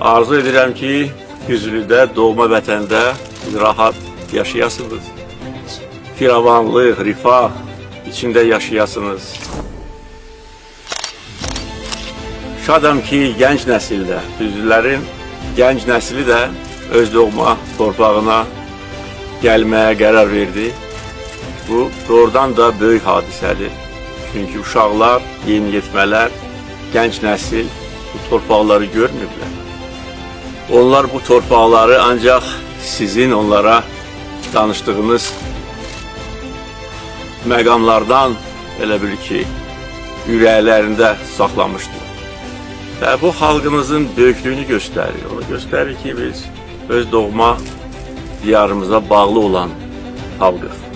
Arzu edirəm ki, Güzlüdə, doğma vətəndə rahat yaşayasınız. Firavanlıq, rifah içində yaşayasınız. Şadam ki, gənc nəsildə, Düzlülərin gənc nəsli də öz doğma torpağına gəlməyə qərar verdi. Bu, doğrudan da böyük hadisədir. Çünki uşaqlar, yeniyetmələr, gənc nəsil bu torpaqları görmürlər. Onlar bu torpaqları ancaq sizin onlara danışdığınız məqamlardan elə bil ki, ürəklərində saxlamışdır. Və bu xalqımızın böyüklüyünü göstərir. Onu göstərir ki, biz öz doğma diyarımıza bağlı olan xalqıq.